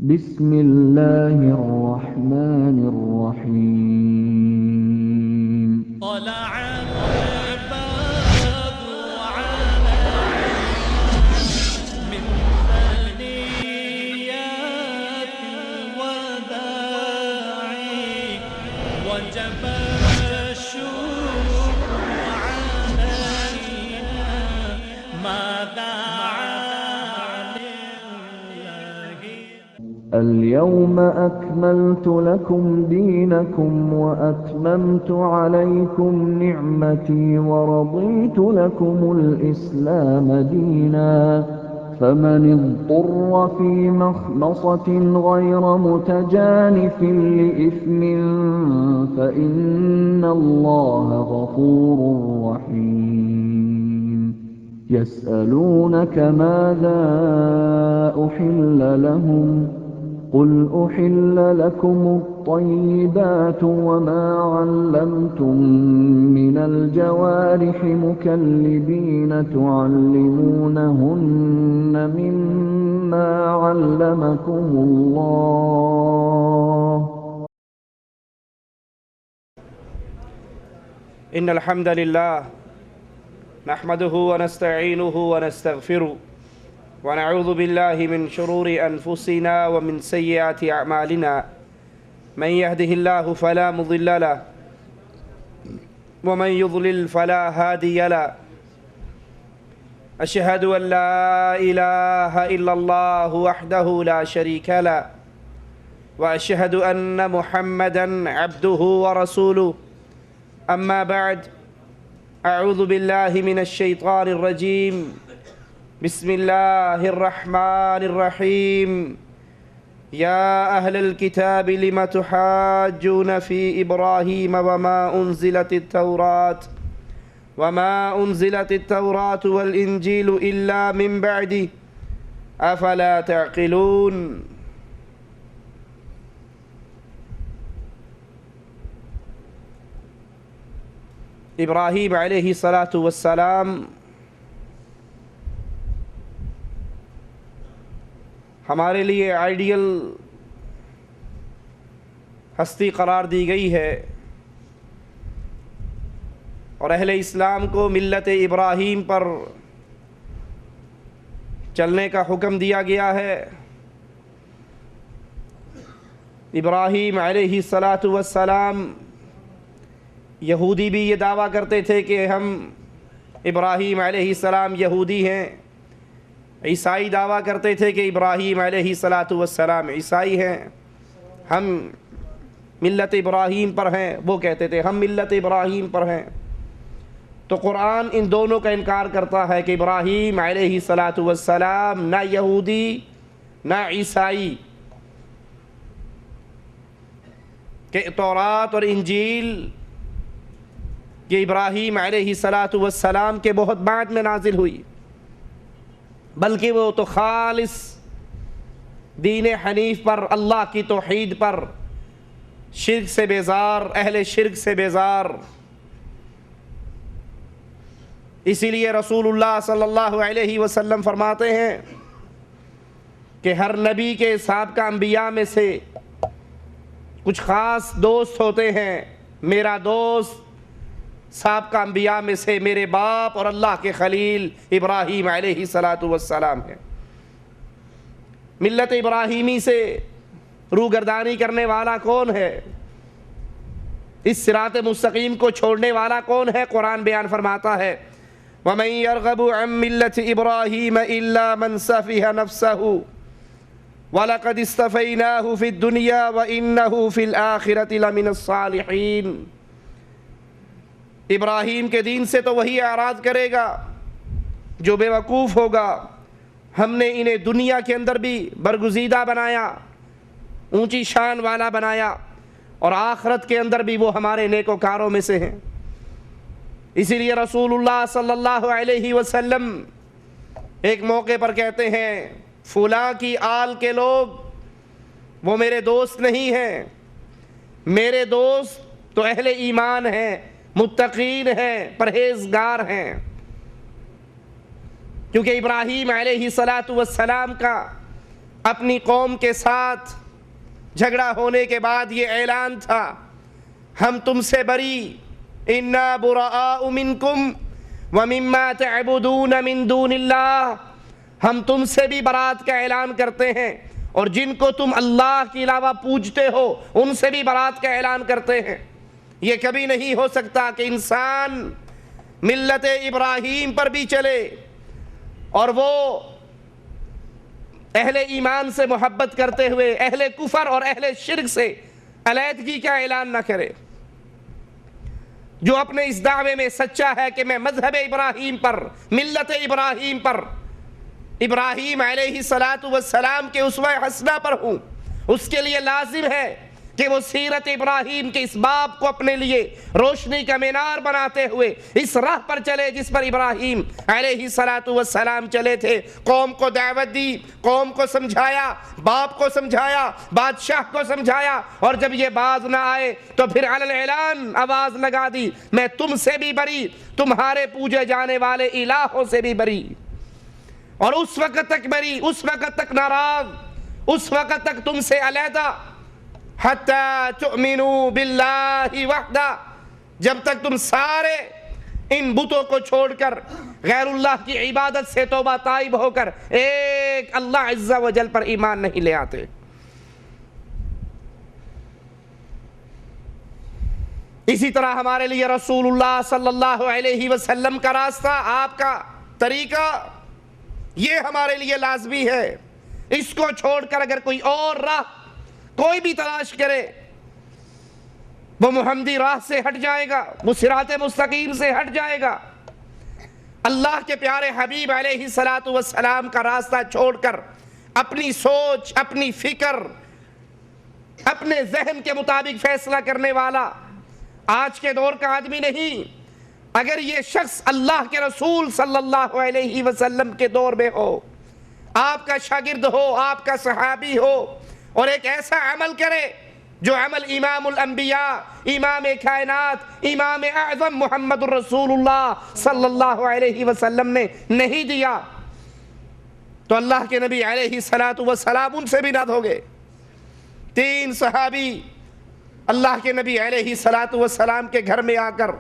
بسم الله الرحمن الرحيم طلع العباد علينا من ثنيات الوداع وجب الشكر علينا ما دعا اليوم أكملت لكم دينكم وأتممت عليكم نعمتي ورضيت لكم الإسلام دينا فمن اضطر في مخمصة غير متجانف لإثم فإن الله غفور رحيم يسألونك ماذا أحل لهم قل أحل لكم الطيبات وما علمتم من الجوارح مكلبين تعلمونهن مما علمكم الله إن الحمد لله نحمده ونستعينه ونستغفره ونعوذ بالله من شرور أنفسنا ومن سيئات أعمالنا من يهده الله فلا مضل له ومن يضلل فلا هادي له أشهد أن لا إله إلا الله وحده لا شريك له وأشهد أن محمدًا عبده ورسوله أما بعد أعوذ بالله من الشيطان الرجيم بسم الله الرحمن الرحيم يا أهل الكتاب لم تحاجون في إبراهيم وما أنزلت التوراة والإنجيل إلا من بعده أفلا تعقلون ابراہیم علیہ الصلاۃ والسلام ہمارے لیے آئیڈیل ہستی قرار دی گئی ہے اور اہل اسلام کو ملت ابراہیم پر چلنے کا حکم دیا گیا ہے۔ ابراہیم علیہ الصلاۃ والسلام یہودی بھی یہ دعویٰ کرتے تھے کہ ہم ابراہیم علیہ السلام یہودی ہیں، عیسائی دعویٰ کرتے تھے کہ ابراہیم علیہ الصلاۃ والسلام عیسائی ہیں، ہم ملت ابراہیم پر ہیں، وہ کہتے تھے ہم ملت ابراہیم پر ہیں۔ تو قرآن ان دونوں کا انکار کرتا ہے کہ ابراہیم علیہ الصلاۃ والسلام نہ یہودی نہ عیسائی، کہ تورات اور انجیل کہ ابراہیم علیہ الصلاۃ والسلام کے بہت بعد میں نازل ہوئی، بلکہ وہ تو خالص دین حنیف پر، اللہ کی توحید پر، شرک سے بیزار، اہل شرک سے بیزار۔ اسی لیے رسول اللہ صلی اللہ علیہ وسلم فرماتے ہیں کہ ہر نبی کے سابقہ انبیاء میں سے کچھ خاص دوست ہوتے ہیں، میرا دوست سابقہ انبیاء میں سے میرے باپ اور اللہ کے خلیل ابراہیم علیہ الصلاۃ والسلام ہے۔ ملت ابراہیمی سے روگردانی کرنے والا کون ہے؟ اس صراط مستقیم کو چھوڑنے والا کون ہے؟ قرآن بیان فرماتا ہے وَمَن يَرْغَبُ عَن مِّلَّةِ إِبْرَاهِيمَ إِلَّا مَن سَفِهَ نَفْسَهُ وَلَقَدِ اصْطَفَيْنَاهُ فِي الدُّنْيَا وَإِنَّهُ فِي الْآخِرَةِ لَمِنَ الصَّالِحِينَ۔ ابراہیم کے دین سے تو وہی اعراض کرے گا جو بے وقوف ہوگا۔ ہم نے انہیں دنیا کے اندر بھی برگزیدہ بنایا، اونچی شان والا بنایا، اور آخرت کے اندر بھی وہ ہمارے نیکوکاروں میں سے ہیں۔ اسی لیے رسول اللہ صلی اللہ علیہ وسلم ایک موقع پر کہتے ہیں فلاں کی آل کے لوگ وہ میرے دوست نہیں ہیں، میرے دوست تو اہل ایمان ہیں، متقین ہیں، پرہیزگار ہیں۔ کیونکہ ابراہیم علیہ الصلاۃ والسلام کا اپنی قوم کے ساتھ جھگڑا ہونے کے بعد یہ اعلان تھا، ہم تم سے بری، انا براء منکم ومما تعبدون من دون اللہ، ہم تم سے بھی برات کا اعلان کرتے ہیں اور جن کو تم اللہ کے علاوہ پوجتے ہو ان سے بھی برات کا اعلان کرتے ہیں۔ یہ کبھی نہیں ہو سکتا کہ انسان ملت ابراہیم پر بھی چلے اور وہ اہل ایمان سے محبت کرتے ہوئے اہل کفر اور اہل شرک سے علیحدگی کا اعلان نہ کرے۔ جو اپنے اس دعوے میں سچا ہے کہ میں مذہب ابراہیم پر، ملت ابراہیم پر، ابراہیم علیہ السلام کے اسوہ حسنہ پر ہوں، اس کے لیے لازم ہے کہ وہ سیرت ابراہیم کے اس باب کو اپنے لیے روشنی کا مینار بناتے ہوئے اس راہ پر چلے جس پر ابراہیم علیہ السلام چلے تھے۔ قوم کو دعوت دی، قوم کو سمجھایا، باپ کو سمجھایا، بادشاہ کو سمجھایا، اور جب یہ باز نہ آئے تو پھر علی الاعلان آواز لگا دی، میں تم سے بھی بری، تمہارے پوجے جانے والے الہوں سے بھی بری، اور اس وقت تک بری، اس وقت تک ناراض، اس وقت تک تم سے علیحدہ، حتی تؤمنوا باللہ وحدہ، جب تک تم سارے ان بتوں کو چھوڑ کر غیر اللہ کی عبادت سے توبہ تائب ہو کر ایک اللہ عز و جل پر ایمان نہیں لے آتے۔ اسی طرح ہمارے لیے رسول اللہ صلی اللہ علیہ وسلم کا راستہ، آپ کا طریقہ، یہ ہمارے لیے لازمی ہے۔ اس کو چھوڑ کر اگر کوئی اور راہ کوئی بھی تلاش کرے وہ محمدی راہ سے ہٹ جائے گا، وہ صراط مستقیم سے ہٹ جائے گا۔ اللہ کے پیارے حبیب علیہ السلام کا راستہ چھوڑ کر اپنی سوچ، اپنی فکر، اپنے ذہن کے مطابق فیصلہ کرنے والا آج کے دور کا آدمی نہیں۔ اگر یہ شخص اللہ کے رسول صلی اللہ علیہ وسلم کے دور میں ہو، آپ کا شاگرد ہو، آپ کا صحابی ہو، اور ایک ایسا عمل کرے جو عمل امام الانبیاء، امام کائنات، امام اعظم محمد الرسول اللہ صلی اللہ علیہ وسلم نے نہیں دیا، تو اللہ کے نبی علیہ السلام ان سے بھی نہ دھوگے۔ 3 صحابی اللہ کے نبی علیہ السلام کے گھر میں آ کر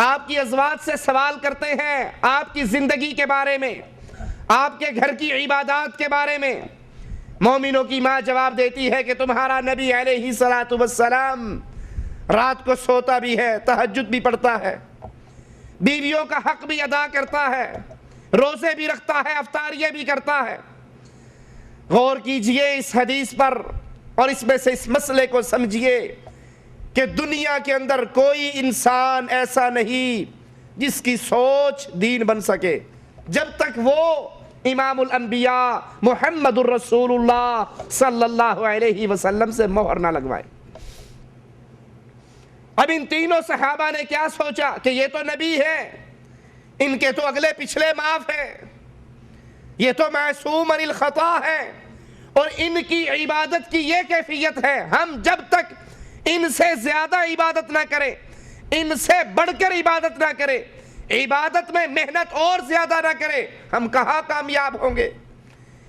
آپ کی ازواج سے سوال کرتے ہیں، آپ کی زندگی کے بارے میں، آپ کے گھر کی عبادات کے بارے میں۔ مومنوں کی ماں جواب دیتی ہے کہ تمہارا نبی علیہ السلام رات کو سوتا بھی ہے، تہجد بھی پڑھتا ہے، بیویوں کا حق بھی ادا کرتا ہے، روزے بھی رکھتا ہے، افطاریے بھی کرتا ہے۔ غور کیجئے اس حدیث پر اور اس میں سے اس مسئلے کو سمجھیے کہ دنیا کے اندر کوئی انسان ایسا نہیں جس کی سوچ دین بن سکے جب تک وہ امام الانبیاء محمد الرسول اللہ صلی اللہ علیہ وسلم سے مہر نہ لگوائے۔ اب ان تینوں صحابہ نے کیا سوچا کہ یہ تو نبی ہے، ان کے تو اگلے پچھلے معاف ہیں، یہ تو معصوم عن الخطا ہے، اور ان کی عبادت کی یہ کیفیت ہے، ہم جب تک ان سے زیادہ عبادت نہ کریں، ان سے بڑھ کر عبادت نہ کریں، عبادت میں محنت اور زیادہ نہ کرے، ہم کہاں کامیاب ہوں گے۔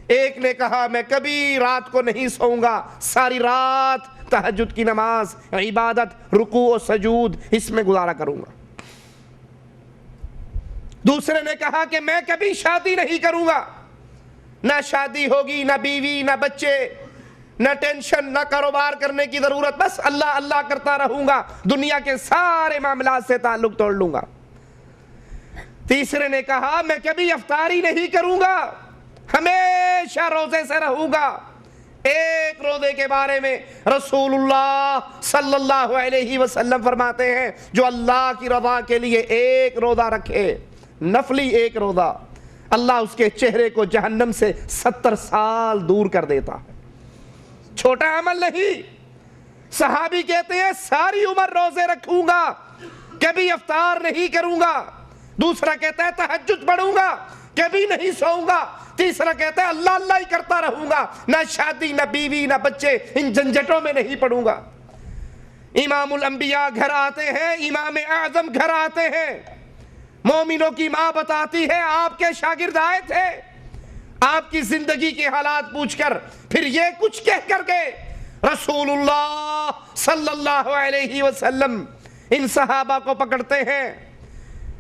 ایک نے کہا میں کبھی رات کو نہیں سوؤں گا، ساری رات تہجد کی نماز، عبادت، رکوع و سجود اس میں گزارا کروں گا۔ دوسرے نے کہا کہ میں کبھی شادی نہیں کروں گا، نہ شادی ہوگی، نہ بیوی، نہ بچے، نہ ٹینشن، نہ کاروبار کرنے کی ضرورت، بس اللہ اللہ کرتا رہوں گا، دنیا کے سارے معاملات سے تعلق توڑ لوں گا۔ تیسرے نے کہا میں کبھی افطاری نہیں کروں گا، ہمیشہ روزے سے رہوں گا۔ ایک روزے کے بارے میں رسول اللہ صلی اللہ علیہ وسلم فرماتے ہیں جو اللہ کی رضا کے لیے ایک روزہ رکھے، نفلی ایک روزہ، اللہ اس کے چہرے کو جہنم سے 70 سال دور کر دیتا ہے۔ چھوٹا عمل نہیں۔ صحابی کہتے ہیں ساری عمر روزے رکھوں گا، کبھی افطار نہیں کروں گا۔ دوسرا کہتا ہے تہجد پڑھوں گا، کبھی نہیں سوؤں گا۔ تیسرا کہتا ہے اللہ اللہ ہی کرتا رہوں گا، نہ شادی، نہ بیوی، نہ بچے، ان جھنجھٹوں میں نہیں پڑوں گا۔ امام الانبیاء گھر آتے ہیں، امام اعظم گھر آتے ہیں، مومنوں کی ماں بتاتی ہے آپ کے شاگرد آئے تھے، آپ کی زندگی کے حالات پوچھ کر پھر یہ کچھ کہہ کر کے رسول اللہ صلی اللہ علیہ وسلم ان صحابہ کو پکڑتے ہیں،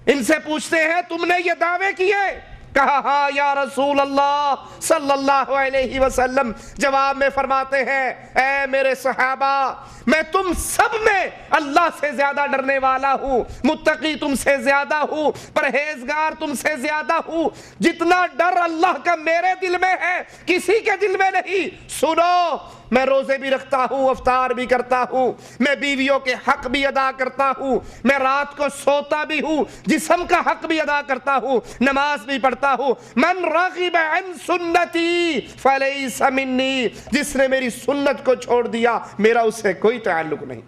ان سے پوچھتے ہیں تم نے یہ دعوے کیے؟ کہا ہاں یا رسول اللہ صلی اللہ علیہ وسلم۔ جواب میں فرماتے ہیں اے میرے صحابہ، میں تم سب میں اللہ سے زیادہ ڈرنے والا ہوں، متقی تم سے زیادہ ہوں، پرہیزگار تم سے زیادہ ہوں۔ جتنا ڈر اللہ کا میرے دل میں ہے کسی کے دل میں نہیں۔ سنو، میں روزے بھی رکھتا ہوں، افطار بھی کرتا ہوں، میں بیویوں کے حق بھی ادا کرتا ہوں، میں رات کو سوتا بھی ہوں، جسم کا حق بھی ادا کرتا ہوں، نماز بھی پڑھتا ہوں۔ من راغب عن سنتی فلیس منی، جس نے میری سنت کو چھوڑ دیا میرا اس سے کوئی تعلق نہیں۔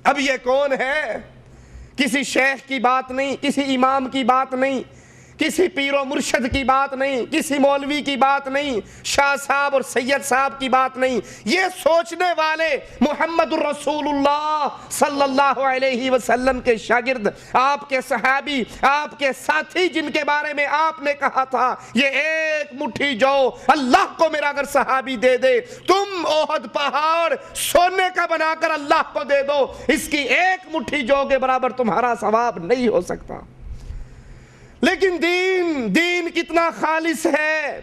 اب یہ کون ہے؟ کسی شیخ کی بات نہیں، کسی امام کی بات نہیں، کسی پیر و مرشد کی بات نہیں، کسی مولوی کی بات نہیں، شاہ صاحب اور سید صاحب کی بات نہیں۔ یہ سوچنے والے محمد الرسول اللہ صلی اللہ علیہ وسلم کے شاگرد، آپ کے صحابی، آپ کے ساتھی، جن کے بارے میں آپ نے کہا تھا یہ ایک مٹھی جو اللہ کو میرا اگر صحابی دے دے، تم احد پہاڑ سونے کا بنا کر اللہ کو دے دو، اس کی ایک مٹھی جو کے برابر تمہارا ثواب نہیں ہو سکتا۔ لیکن دین کتنا خالص ہے،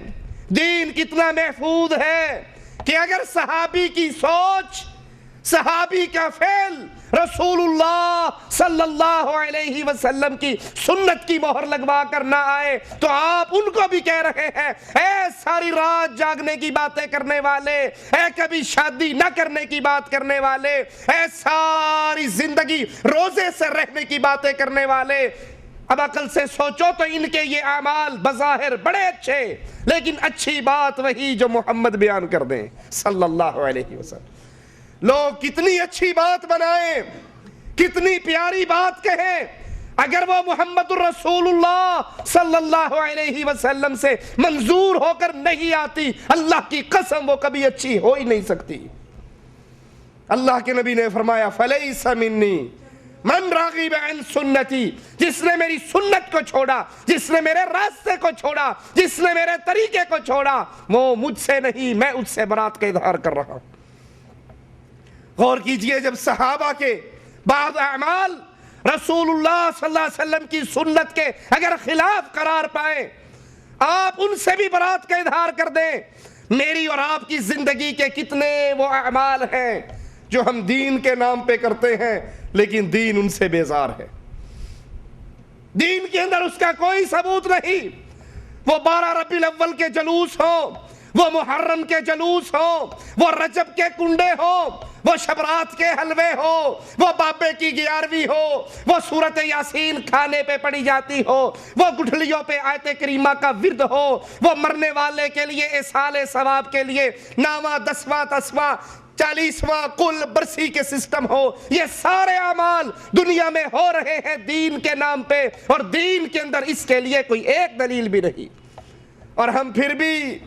دین کتنا محفوظ ہے کہ اگر صحابی کی سوچ، صحابی کا فعل رسول اللہ صلی اللہ علیہ وسلم کی سنت کی مہر لگوا کر نہ آئے تو آپ ان کو بھی کہہ رہے ہیں اے ساری رات جاگنے کی باتیں کرنے والے، اے کبھی شادی نہ کرنے کی بات کرنے والے، اے ساری زندگی روزے سے رہنے کی باتیں کرنے والے۔ اب عقل سے سوچو تو ان کے یہ اعمال بظاہر بڑے اچھے، لیکن اچھی بات وہی جو محمد بیان کر دیں صلی اللہ علیہ وسلم۔ لوگ کتنی اچھی بات بنائیں، کتنی پیاری بات کہیں، اگر وہ محمد الرسول اللہ صلی اللہ علیہ وسلم سے منظور ہو کر نہیں آتی، اللہ کی قسم وہ کبھی اچھی ہو ہی نہیں سکتی۔ اللہ کے نبی نے فرمایا فلیس منی من راغب عن سنتی، جس نے میری سنت کو چھوڑا، جس نے میرے راستے کو چھوڑا، جس نے میرے طریقے کو چھوڑا، وہ مجھ سے نہیں، میں اس سے برات کا اظہار کر رہا ہوں۔ غور کیجئے، جب صحابہ کے بعض اعمال رسول اللہ صلی اللہ علیہ وسلم کی سنت کے اگر خلاف قرار پائے، آپ ان سے بھی برات کا اظہار کر دیں۔ میری اور آپ کی زندگی کے کتنے وہ اعمال ہیں جو ہم دین کے نام پہ کرتے ہیں لیکن دین ان سے بیزار ہے، دین کے اندر اس کا کوئی ثبوت نہیں۔ وہ 12 ربیع الاول کے جلوس ہوں، وہ محرم کے جلوس ہوں، وہ رجب کے کنڈے ہوں، وہ شبرات کے حلوے ہو، وہ بابے کی 11ویں ہو، وہ سورۃ یاسین کھانے پہ پڑھی جاتی ہو، وہ گٹھلیوں پہ آیت کریمہ کا ورد ہو، وہ مرنے والے کے لیے اصحال ثواب کے لیے 9واں 10واں 10واں 40واں کل برسی کے سسٹم ہو، یہ سارے اعمال دنیا میں ہو رہے ہیں دین کے نام پہ، اور دین کے اندر اس کے لیے کوئی ایک دلیل بھی نہیں۔ اور ہم پھر بھی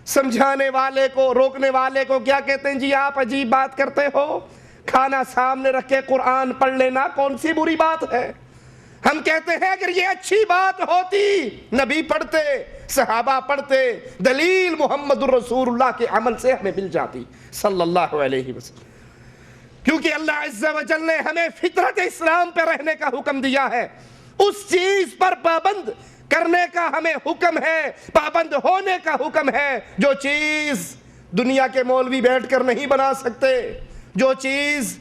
سمجھانے والے کو، روکنے والے کو کیا کہتے ہیں؟ جی آپ عجیب بات کرتے ہو، کھانا سامنے رکھ کے قرآن پڑھ لینا کون سی بری بات ہے؟ ہم کہتے ہیں اگر یہ اچھی بات ہوتی نبی پڑھتے، صحابہ پڑھتے، دلیل محمد الرسول اللہ کے عمل سے ہمیں مل جاتی صلی اللہ علیہ وسلم۔ کیونکہ اللہ عز و جل نے ہمیں فطرت اسلام پہ رہنے کا حکم دیا ہے، اس چیز پر پابند کرنے کا ہمیں حکم ہے، پابند ہونے کا حکم ہے جو چیز دنیا کے مولوی بیٹھ کر نہیں بنا سکتے، جو چیز